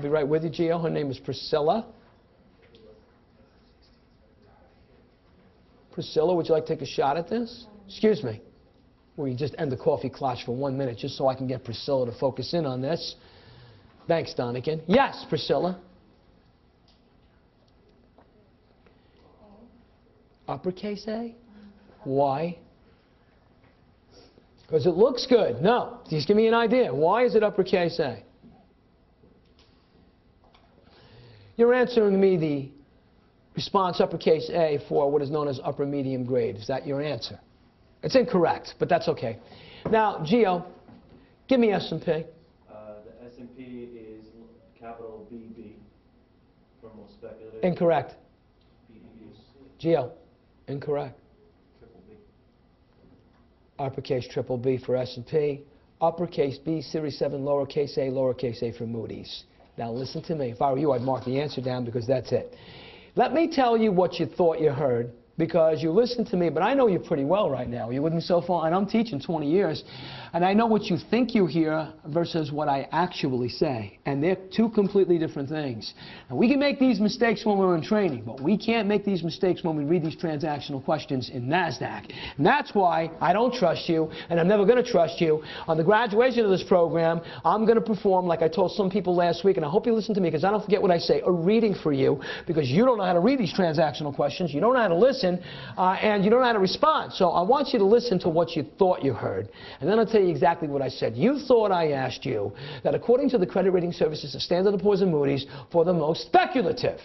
I'll be right with you, Gio. Her name is Priscilla. Priscilla, would you like to take a shot at this? Excuse me. We just end the coffee clutch for 1 minute just so I can get Priscilla to focus in on this. Thanks, Donegan. Yes, Priscilla. Uppercase A? Why? Because it looks good. No, just give me an idea. Why is it uppercase A? You're answering me the response uppercase A for what is known as upper medium grade. Is that your answer? It's incorrect, but that's okay. Now, Gio, give me S&P. The S&P is capital BB for most speculative. Incorrect. Gio, incorrect. Triple B. Uppercase triple B for S&P. Uppercase B, Series 7, lowercase a for Moody's. Now listen to me. If I were you, I'd mark the answer down because that's it. Let me tell you what you thought you heard, because you listened to me, but I know you pretty well right now. You're with me so far, and I'm teaching 20 years, and I know what you think you hear versus what I actually say, and they're two completely different things. And we can make these mistakes when we're in training, but we can't make these mistakes when we read these transactional questions in NASDAQ. And that's why I don't trust you, and I'm never going to trust you. On the graduation of this program, I'm going to perform, like I told some people last week, and I hope you listen to me because I don't forget what I say, a reading for you, because you don't know how to read these transactional questions, you don't know how to listen, and you don't know how to respond. So I want you to listen to what you thought you heard, and then I'll tell you exactly what I said. You thought I asked you that according to the credit rating services of Standard & Poor's and Moody's for the most speculative.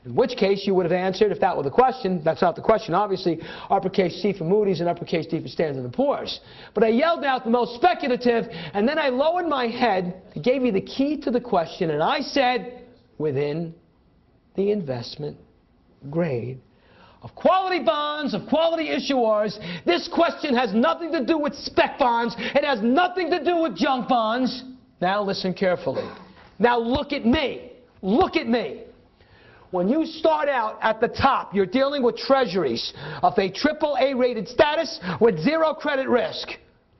In which case you would have answered, if that were the question, that's not the question, obviously, uppercase C for Moody's and uppercase D for Standard & Poor's. But I yelled out the most speculative, and then I lowered my head, gave you the key to the question, and I said, within the investment grade of quality bonds, of quality issuers. This question has nothing to do with spec bonds. It has nothing to do with junk bonds. Now listen carefully. Now look at me. Look at me. When you start out at the top, you're dealing with treasuries of a AAA rated status with zero credit risk.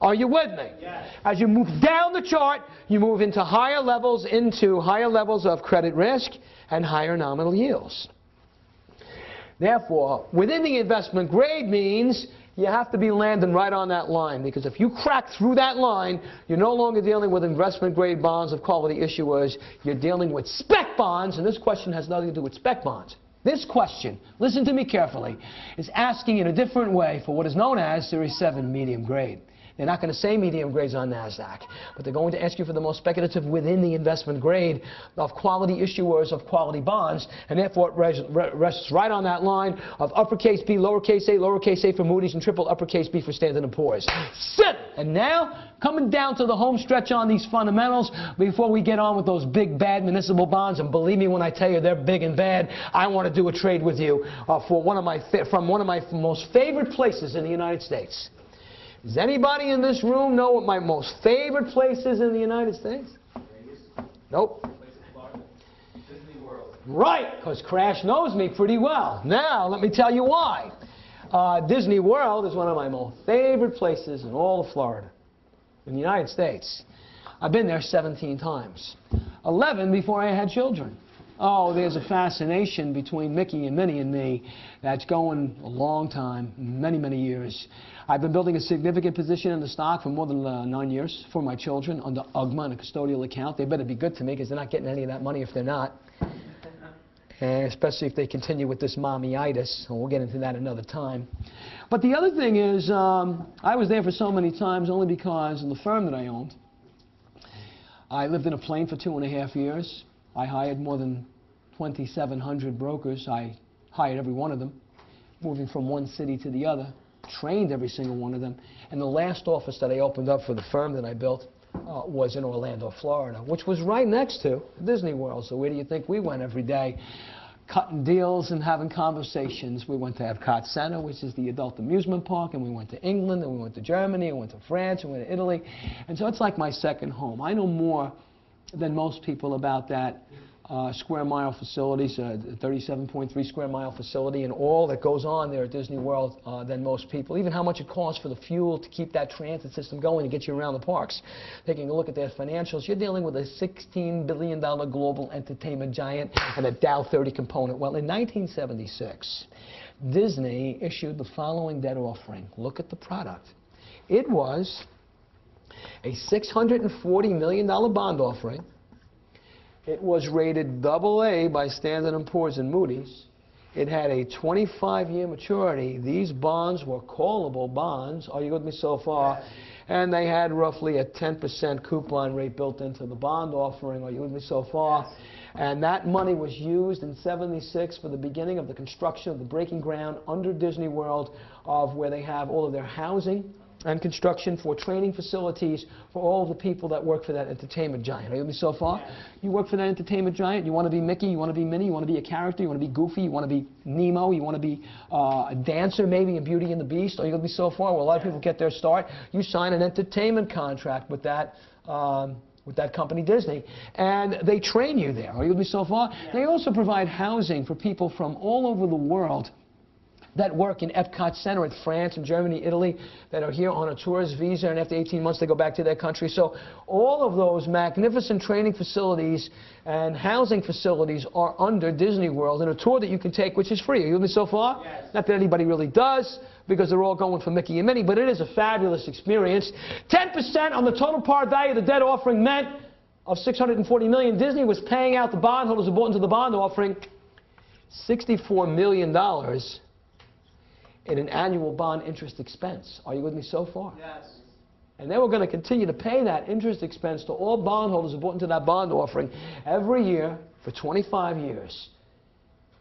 Are you with me? Yes. As you move down the chart, you move into higher levels of credit risk and higher nominal yields. Therefore, within the investment grade means you have to be landing right on that line, because if you crack through that line, you're no longer dealing with investment grade bonds of quality issuers, you're dealing with spec bonds, and this question has nothing to do with spec bonds. This question, listen to me carefully, is asking in a different way for what is known as Series 7 medium grade. They're not going to say medium grades on NASDAQ, but they're going to ask you for the most speculative within the investment grade of quality issuers of quality bonds, and therefore it rests right on that line of uppercase B, lowercase a for Moody's, and triple uppercase B for Standard & Poor's. Sit! And now, coming down to the home stretch on these fundamentals, before we get on with those big, bad municipal bonds, and believe me when I tell you they're big and bad, I want to do a trade with you from one of my most favorite places in the United States. Does anybody in this room know what my most favorite place is in the United States? Vegas. Nope. Disney World. Right, because Crash knows me pretty well. Now, let me tell you why. Disney World is one of my most favorite places in all of Florida, in the United States. I've been there 17 times. 11 before I had children. Oh, there's a fascination between Mickey and Minnie and me that's going a long time, many, many years. I've been building a significant position in the stock for more than 9 years for my children under UGMA and a custodial account. They better be good to me because they're not getting any of that money if they're not. And especially if they continue with this mommyitis, and we'll get into that another time. But the other thing is, I was there for so many times only because in the firm that I owned, I lived in a plane for 2.5 years. I hired more than 2,700 brokers. I hired every one of them, moving from one city to the other, trained every single one of them. And the last office that I opened up for the firm that I built was in Orlando, Florida, which was right next to Disney World. So where do you think we went every day? Cutting deals and having conversations. We went to Epcot Center, which is the adult amusement park, and we went to England, and we went to Germany, and we went to France, and we went to Italy. And so it's like my second home. I know more than most people about that square mile facilities, 37.3 square mile facility, and all that goes on there at Disney World than most people. Even how much it costs for the fuel to keep that transit system going and get you around the parks. Taking a look at their financials, you're dealing with a $16 billion global entertainment giant and a Dow 30 component. Well, in 1976, Disney issued the following debt offering. Look at the product. It was a $640 million bond offering. It was rated AA by Standard & Poor's and Moody's. It had a 25-year maturity. These bonds were callable bonds. Are you with me so far? Yes. And they had roughly a 10% coupon rate built into the bond offering. Are you with me so far? Yes. And that money was used in '76 for the beginning of the construction of the breaking ground under Disney World of where they have all of their housing and construction for training facilities for all the people that work for that entertainment giant. Are you with me so far? Yeah. You work for that entertainment giant, you want to be Mickey, you want to be Minnie, you want to be a character, you want to be Goofy, you want to be Nemo, you want to be a dancer maybe in Beauty and the Beast. Are you with me so far? Well, a lot of people get their start. You sign an entertainment contract with that company, Disney, and they train you there. Are you with me so far? Yeah. They also provide housing for people from all over the world that work in Epcot Center in France and Germany, Italy, that are here on a tourist visa, and after 18 months they go back to their country. So all of those magnificent training facilities and housing facilities are under Disney World in a tour that you can take, which is free. Are you with me so far? Yes. Not that anybody really does, because they're all going for Mickey and Minnie, but it is a fabulous experience. 10% on the total par value of the debt offering meant of $640 million. Disney was paying out the bondholders who bought into the bond offering $64 million in an annual bond interest expense. Are you with me so far? Yes. And they were going to continue to pay that interest expense to all bondholders who bought into that bond offering every year for 25 years.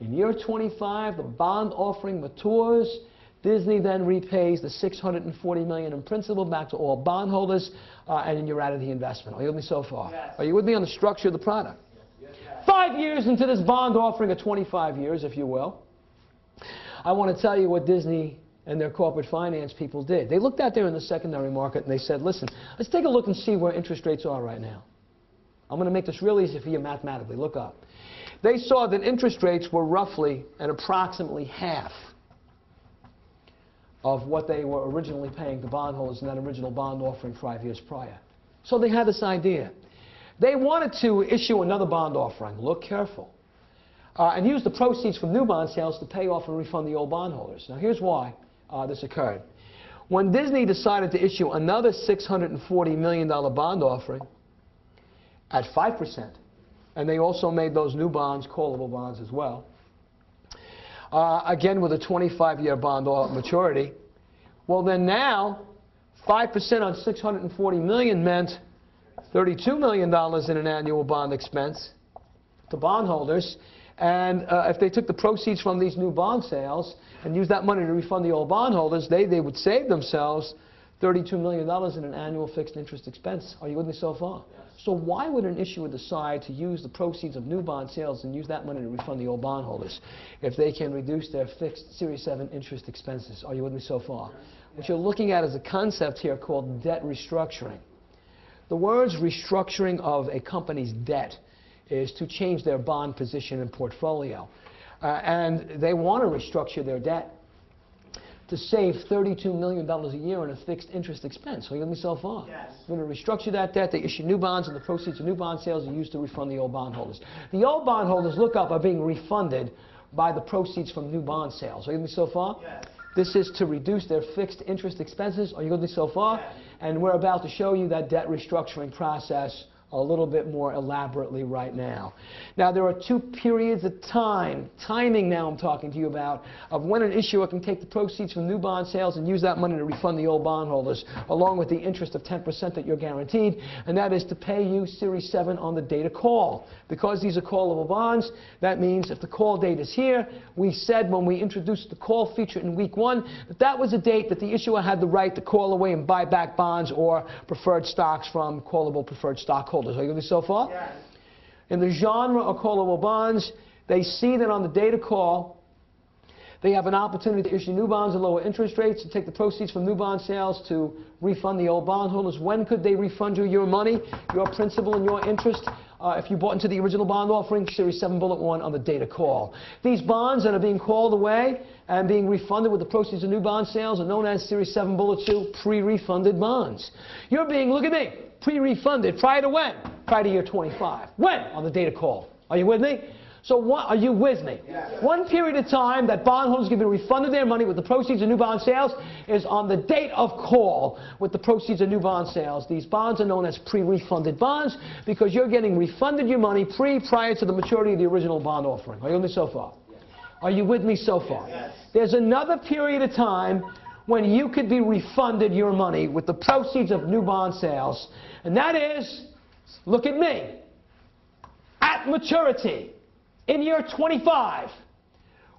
In year 25, the bond offering matures. Disney then repays the $640 million in principal back to all bondholders, and then you're out of the investment. Are you with me so far? Yes. Are you with me on the structure of the product? Yes. 5 years into this bond offering, of 25 years, if you will, I want to tell you what Disney and their corporate finance people did. They looked out there in the secondary market and they said, listen, let's take a look and see where interest rates are right now. I'm going to make this real easy for you mathematically. Look up. They saw that interest rates were roughly and approximately half of what they were originally paying to bondholders in that original bond offering 5 years prior. So they had this idea. They wanted to issue another bond offering. Look careful. And use the proceeds from new bond sales to pay off and refund the old bondholders. Now here's why this occurred. When Disney decided to issue another $640 million bond offering at 5%, and they also made those new bonds callable bonds as well, again with a 25-year bond maturity, well then now 5% on $640 million meant $32 million in an annual bond expense to bondholders. And if they took the proceeds from these new bond sales and used that money to refund the old bondholders, they would save themselves $32 million in an annual fixed interest expense. Are you with me so far? Yes. So why would an issuer decide to use the proceeds of new bond sales and use that money to refund the old bondholders if they can reduce their fixed Series 7 interest expenses? Are you with me so far? Yes. What you're looking at is a concept here called debt restructuring. The words restructuring of a company's debt is to change their bond position and portfolio. And they want to restructure their debt to save $32 million a year in a fixed interest expense. So you with me so far? Yes. They're going to restructure that debt. They issue new bonds, and the proceeds of new bond sales are used to refund the old bondholders. The old bondholders, look up, are being refunded by the proceeds from new bond sales. Are you with me so far? Yes. This is to reduce their fixed interest expenses. Are you with me so far? Yes. And we're about to show you that debt restructuring process a little bit more elaborately right now. Now, there are two periods of timing now I'm talking to you about, of when an issuer can take the proceeds from new bond sales and use that money to refund the old bondholders, along with the interest of 10% that you're guaranteed, and that is to pay you Series 7 on the date of call. Because these are callable bonds, that means if the call date is here, we said when we introduced the call feature in week 1, that was a date that the issuer had the right to call away and buy back bonds or preferred stocks from callable preferred stockholders. Are you with me so far? Yes. In the genre of callable bonds, they see that on the date of call, they have an opportunity to issue new bonds at lower interest rates, to take the proceeds from new bond sales to refund the old bondholders. When could they refund you your money, your principal and your interest? if you bought into the original bond offering, Series 7 Bullet 1 on the date of call. These bonds that are being called away and being refunded with the proceeds of new bond sales are known as Series 7 Bullet 2 pre-refunded bonds. You're being, look at me, pre-refunded prior to when? Prior to year 25. When? On the date of call. Are you with me? So what, are you with me? Yes. One period of time that bondholders can be refunded their money with the proceeds of new bond sales is on the date of call with the proceeds of new bond sales. These bonds are known as pre-refunded bonds because you're getting refunded your money prior to the maturity of the original bond offering. Are you with me so far? Yes. Are you with me so far? Yes. There's another period of time when you could be refunded your money with the proceeds of new bond sales, and that is, look at me, at maturity. In year 25,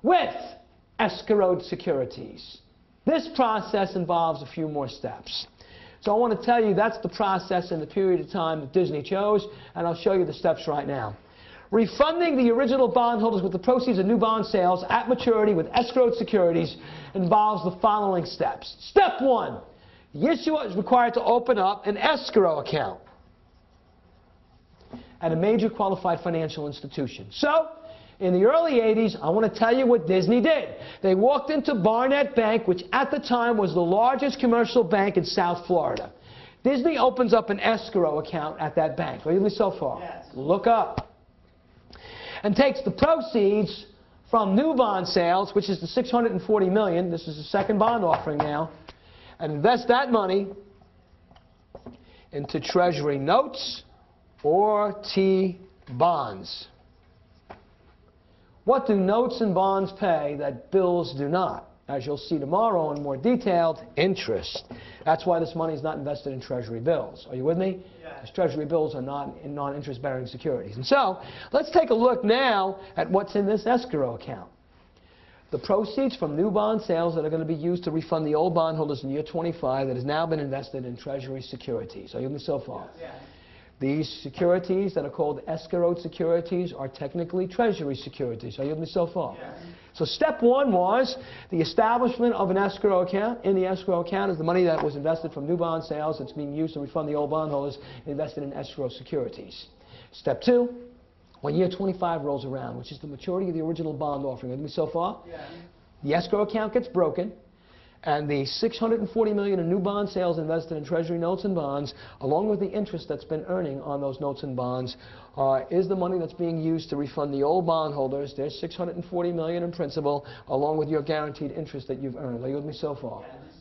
with escrowed securities. This process involves a few more steps. So I want to tell you that's the process and the period of time that Disney chose, and I'll show you the steps right now. Refunding the original bondholders with the proceeds of new bond sales at maturity with escrowed securities involves the following steps. Step 1, the issuer is required to open up an escrow account at a major qualified financial institution. So, in the early 80s, I want to tell you what Disney did. They walked into Barnett Bank, which at the time was the largest commercial bank in South Florida. Disney opens up an escrow account at that bank. Are you with me so far? Yes. Look up. And takes the proceeds from new bond sales, which is the $640 million, this is the second bond offering now, and invest that money into Treasury notes or T-bonds. What do notes and bonds pay that bills do not? As you'll see tomorrow in more detailed, interest. That's why this money is not invested in Treasury bills. Are you with me? Yes. Because Treasury bills are not in non-interest-bearing securities. And so, let's take a look now at what's in this escrow account. The proceeds from new bond sales that are going to be used to refund the old bondholders in year 25 that has now been invested in Treasury securities. Are you with me so far? Yes. These securities that are called escrowed securities are technically Treasury securities. Are you with me so far? Yes. So step 1 was the establishment of an escrow account. In the escrow account is the money that was invested from new bond sales that's being used to refund the old bondholders invested in escrow securities. Step 2, when year 25 rolls around, which is the maturity of the original bond offering. Are you with me so far? Yes. The escrow account gets broken, and the $640 million in new bond sales invested in Treasury notes and bonds, along with the interest that's been earning on those notes and bonds, is the money that's being used to refund the old bondholders. There's $640 million in principal, along with your guaranteed interest that you've earned. Are you with me so far? Yes.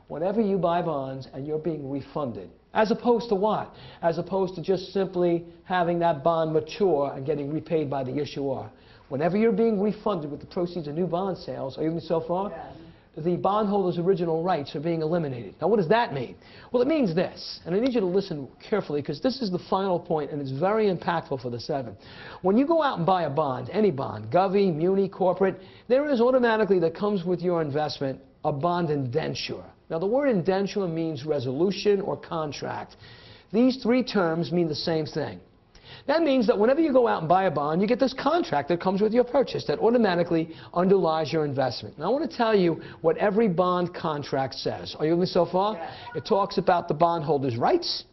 Whenever you buy bonds and you're being refunded, as opposed to what? As opposed to just simply having that bond mature and getting repaid by the issuer. Whenever you're being refunded with the proceeds of new bond sales, are you with me so far? Yes. The bondholder's original rights are being eliminated. Now, what does that mean? Well, it means this, and I need you to listen carefully because this is the final point, and it's very impactful for the 7. When you go out and buy a bond, any bond, Govy, Muni, corporate, there is automatically that comes with your investment a bond indenture. Now, the word indenture means resolution or contract. These 3 terms mean the same thing. That means that whenever you go out and buy a bond, you get this contract that comes with your purchase that automatically underlies your investment. Now, I want to tell you what every bond contract says. Are you with me so far? Yes. It talks about the bondholder's rights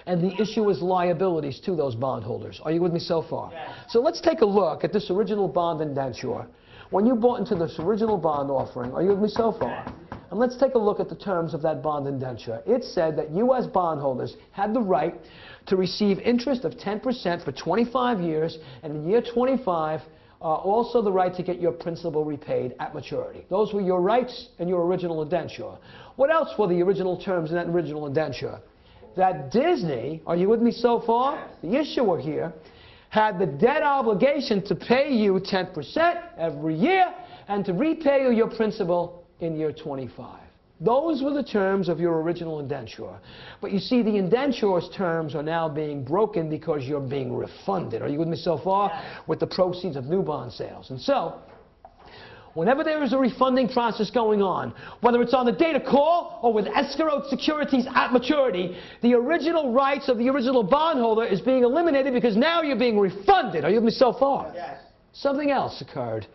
and the issuer's liabilities to those bondholders. Are you with me so far? Yes. So let's take a look at this original bond indenture. When you bought into this original bond offering, are you with me so far? And let's take a look at the terms of that bond indenture. It said that you as bondholders had the right to receive interest of 10% for 25 years, and in year 25, also the right to get your principal repaid at maturity. Those were your rights and your original indenture. What else were the original terms in that original indenture? That Disney, are you with me so far? The issuer here had the debt obligation to pay you 10% every year and to repay you your principal in year 25. Those were the terms of your original indenture. But you see, the indenture's terms are now being broken because you're being refunded. Are you with me so far? Yes. With the proceeds of new bond sales. And so, whenever there is a refunding process going on, whether it's on the date of call or with escrowed securities at maturity, the original rights of the original bondholder is being eliminated because now you're being refunded. Are you with me so far? Yes. Something else occurred.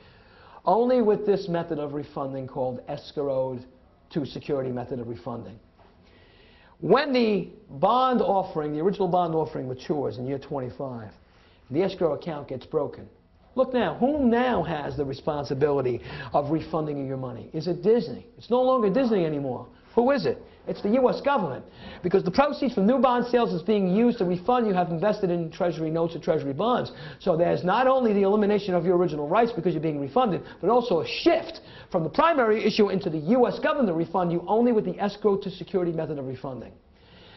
Only with this method of refunding called escrowed to security method of refunding. When the bond offering, the original bond offering matures in year 25, the escrow account gets broken. Look now, who now has the responsibility of refunding your money? Is it Disney? It's no longer Disney anymore. Who is it? It's the U.S. government. Because the proceeds from new bond sales is being used to refund you have invested in Treasury notes or Treasury bonds. So there's not only the elimination of your original rights because you're being refunded, but also a shift from the primary issue into the U.S. government to refund you only with the escrow to security method of refunding.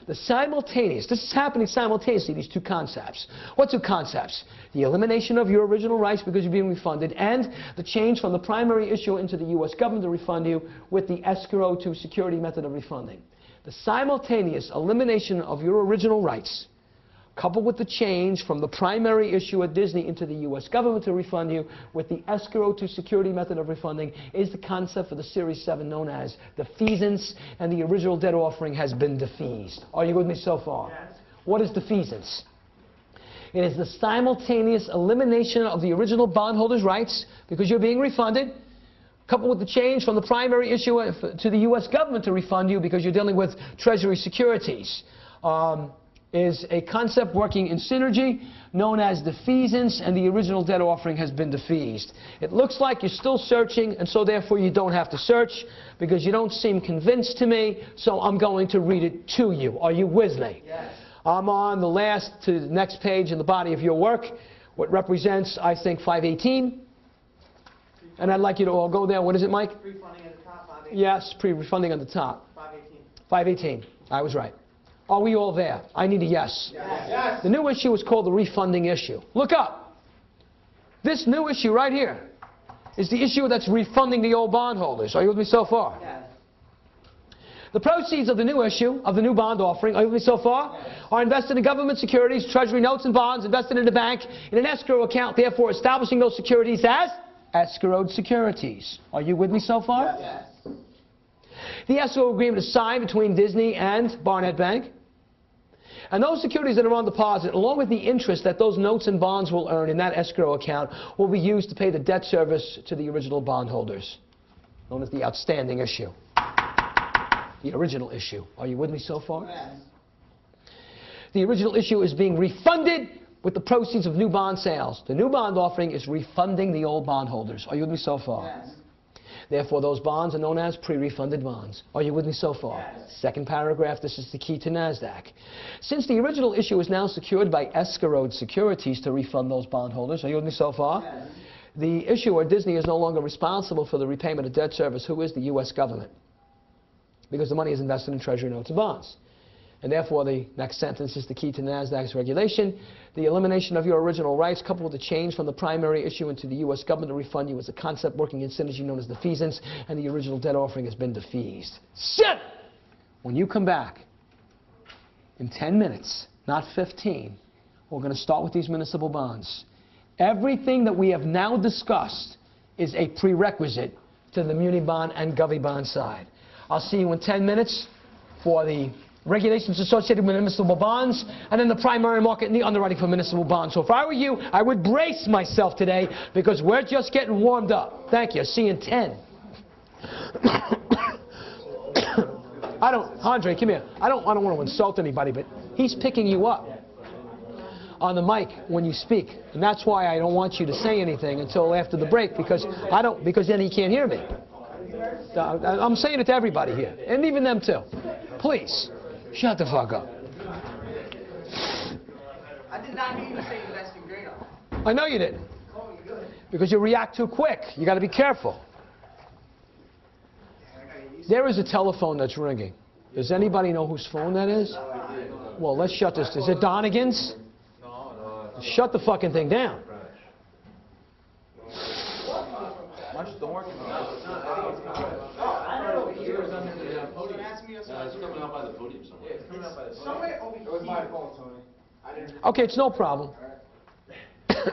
This is happening simultaneously, these two concepts. What two concepts? The elimination of your original rights because you're being refunded, and the change from the primary issue into the U.S. government to refund you with the escrow to security method of refunding. The simultaneous elimination of your original rights, coupled with the change from the primary issue at Disney into the U.S. government to refund you with the escrow to security method of refunding, is the concept for the Series 7 known as defeasance, and the original debt offering has been defeased. Are you with me so far? Yes. What is defeasance? It is the simultaneous elimination of the original bondholder's rights because you're being refunded, coupled with the change from the primary issue to the U.S. government to refund you because you're dealing with Treasury securities. Is a concept working in synergy known as defeasance, and the original debt offering has been defeased. It looks like you're still searching, and so therefore you don't have to search because you don't seem convinced to me, so I'm going to read it to you. Are you with me? Yes. I'm on the last to the next page in the body of your work, what represents, I think, 518. And I'd like you to all go there. What is it, Mike? Pre-refunding at the top, 518. Yes, pre-refunding on the top. 518. 518. I was right. Are we all there? I need a yes. Yes. The new issue is called the refunding issue. Look up. This new issue right here is the issue that's refunding the old bondholders. Are you with me so far? Yes. The proceeds of the new issue, of the new bond offering, are you with me so far? Yes. Are invested in government securities, Treasury notes and bonds, invested in a bank, in an escrow account, therefore establishing those securities as escrowed securities. Are you with me so far? Yes. The escrow agreement is signed between Disney and Barnett Bank. And those securities that are on deposit, along with the interest that those notes and bonds will earn in that escrow account, will be used to pay the debt service to the original bondholders, known as the outstanding issue. The original issue. Are you with me so far? Yes. The original issue is being refunded with the proceeds of new bond sales. The new bond offering is refunding the old bondholders. Are you with me so far? Yes. Therefore, those bonds are known as pre-refunded bonds. Are you with me so far? Yes. Second paragraph, this is the key to NASDAQ. Since the original issue is now secured by escrowed securities to refund those bondholders, are you with me so far? Yes. The issuer, Disney, is no longer responsible for the repayment of debt service. Who is the U.S. government? Because the money is invested in Treasury notes and bonds. And therefore, the next sentence is the key to NASDAQ's regulation. The elimination of your original rights, coupled with the change from the primary issue into the U.S. government to refund you, is a concept working in synergy known as defeasance, and the original debt offering has been defeased. Shit! When you come back in 10 minutes, not 15, we're going to start with these municipal bonds. Everything that we have now discussed is a prerequisite to the muni bond and govy bond side. I'll see you in 10 minutes for the regulations associated with municipal bonds, and then the primary market and the underwriting for municipal bonds. So if I were you, I would brace myself today because we're just getting warmed up. Thank you. See you in 10. Andre, come here. I don't want to insult anybody, but he's picking you up on the mic when you speak, and that's why I don't want you to say anything until after the break because then he can't hear me. I'm saying it to everybody here, and even them too. Please. Shut the fuck up. I did not hear you say investing grade on. I know you didn't. Oh, you good. Because you react too quick. You got to be careful. There is a telephone that's ringing. Does anybody know whose phone that is? Well, let's shut this. Is it Donegan's? No. Shut the fucking thing down. It's coming out by the podium somewhere. It's coming out by the podium. Somewhere over here. It was my phone, Tony. Okay, it's no problem. Seriously.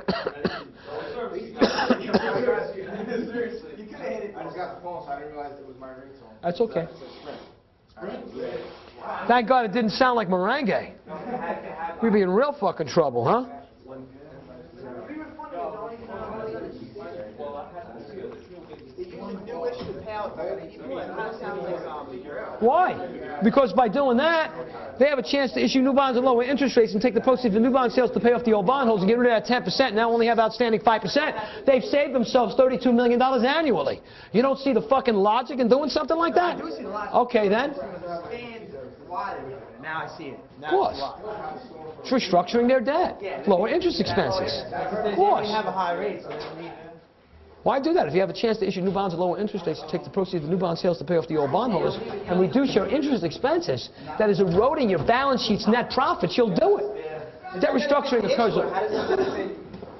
You could have hit it. I just got the phone, so I didn't realize it was my ringtone. That's okay. Thank God it didn't sound like merengue. We'd be in real fucking trouble, huh? The new issue passed Why? Because by doing that, they have a chance to issue new bonds at lower interest rates and take the proceeds of the new bond sales to pay off the old bondholders and get rid of that 10%. Now only have outstanding 5%. They've saved themselves $32 million annually. You don't see the fucking logic in doing something like that? I do see the logic. Okay, then. Now I see it. Of course. It's restructuring their debt. Lower interest expenses. Of course. They have a high rate, so they don't need. Why do that? If you have a chance to issue new bonds at lower interest rates, take the proceeds of the new bond sales to pay off the old bondholders and reduce your interest expenses that is eroding your balance sheet's net profits, you'll do it. Debt restructuring occurs.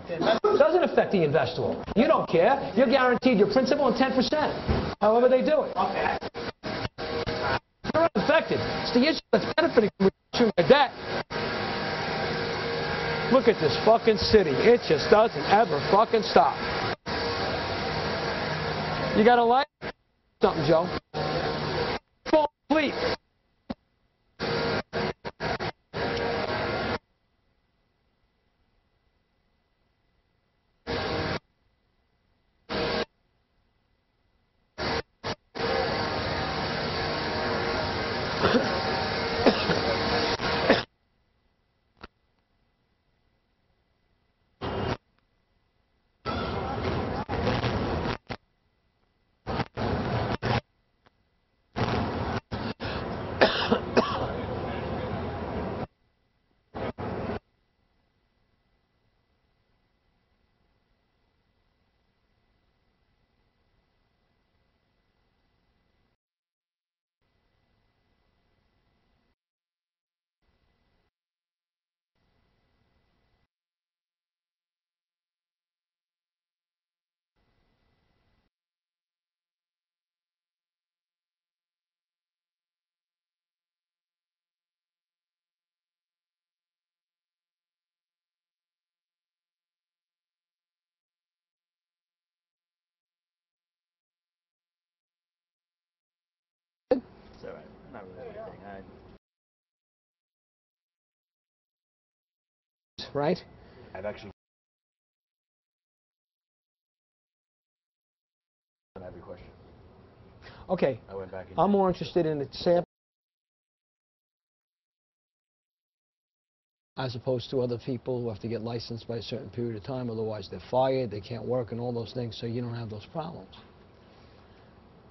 It doesn't affect the investor. You don't care. You're guaranteed your principal and 10%. However they do it. You're unaffected. It's the issue that's benefiting from reducing your debt. Look at this fucking city. It just doesn't ever fucking stop. You got a light? Something, Joe. Fall asleep. It's all right. Not really anything. Right? I've actually on every question. Okay. I went back and I'm more interested in the sample as opposed to other people who have to get licensed by a certain period of time, otherwise they're fired, they can't work and all those things, so you don't have those problems.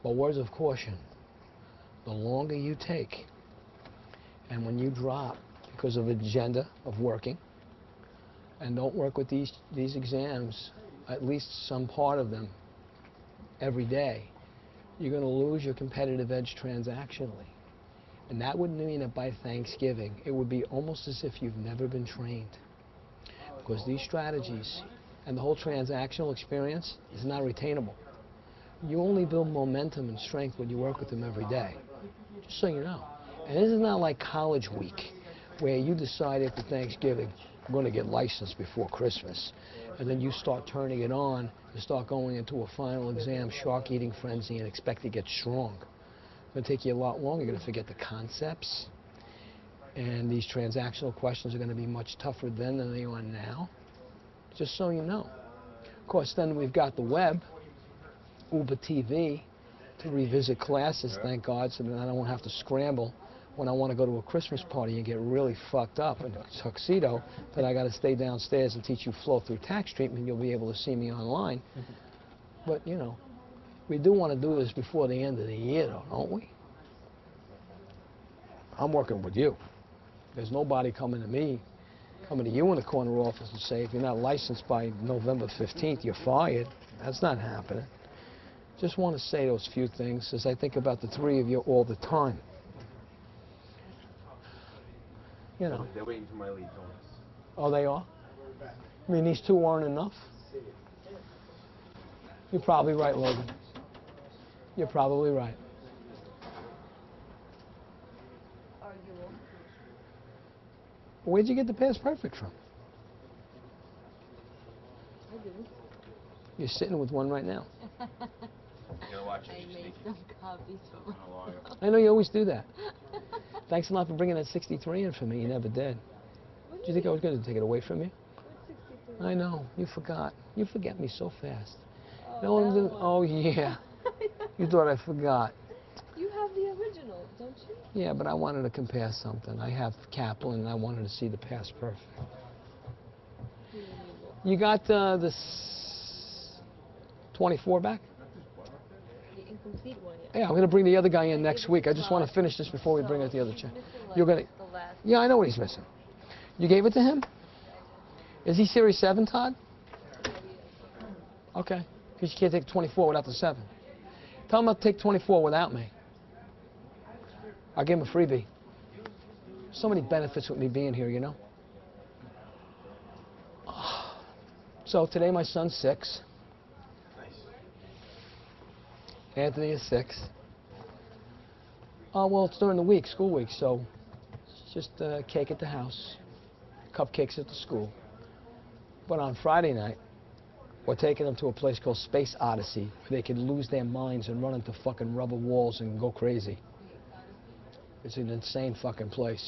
But words of caution, the longer you take, and when you drop because of agenda of working, and don't work with these exams, at least some part of them, every day, you're going to lose your competitive edge transactionally. And that would mean that by Thanksgiving, it would be almost as if you've never been trained. Because these strategies and the whole transactional experience is not retainable. You only build momentum and strength when you work with them every day. Just so you know. And this is not like college week, where you decide after Thanksgiving, I'm going to get licensed before Christmas. And then you start turning it on and start going into a final exam, shark-eating frenzy, and expect to get strong. It's going to take you a lot longer. You're going to forget the concepts. And these transactional questions are going to be much tougher then than they are now. Just so you know. Of course, then we've got the web, Uber TV, to revisit classes, thank God, so that I don't have to scramble when I want to go to a Christmas party and get really fucked up in a tuxedo, that I got to stay downstairs and teach you flow-through tax treatment. You'll be able to see me online. But, you know, we do want to do this before the end of the year, though, don't we? I'm working with you. There's nobody coming to me, coming to you in the corner office and say, if you're not licensed by November 15th, you're fired. That's not happening. Just want to say those few things as I think about the three of you all the time. You know. They're waiting for my lead, Tony. Oh, they are? I mean, these two aren't enough? You're probably right, Logan. You're probably right. Where'd you get the past perfect from? I didn't. You're sitting with one right now. You're gonna watch it. I made some copies for myself. I know you always do that. Thanks a lot for bringing that 63 in for me. You never did. Did you think I was going to take it away from you? I know. You forgot. You forget me so fast. Oh, Oh, yeah. You thought I forgot. You have the original, don't you? Yeah, but I wanted to compare something. I have Kaplan, and I wanted to see the past perfect. You got the 24 back? The incomplete one, yeah. Yeah, I'm going to bring the other guy in next week. I just want to finish this before we bring out the other check. You're going to... The last. Yeah, I know what he's missing. You gave it to him? Is he Series 7, Todd? Okay. Because you can't take 24 without the 7. Tell him I'll take 24 without me. I'll give him a freebie. So many benefits with me being here, you know? So today my son's 6. Anthony is 6. Oh, well, it's during the week, school week, so it's just cake at the house, cupcakes at the school. But on Friday night, we're taking them to a place called Space Odyssey, where they can lose their minds and run into fucking rubber walls and go crazy. It's an insane fucking place.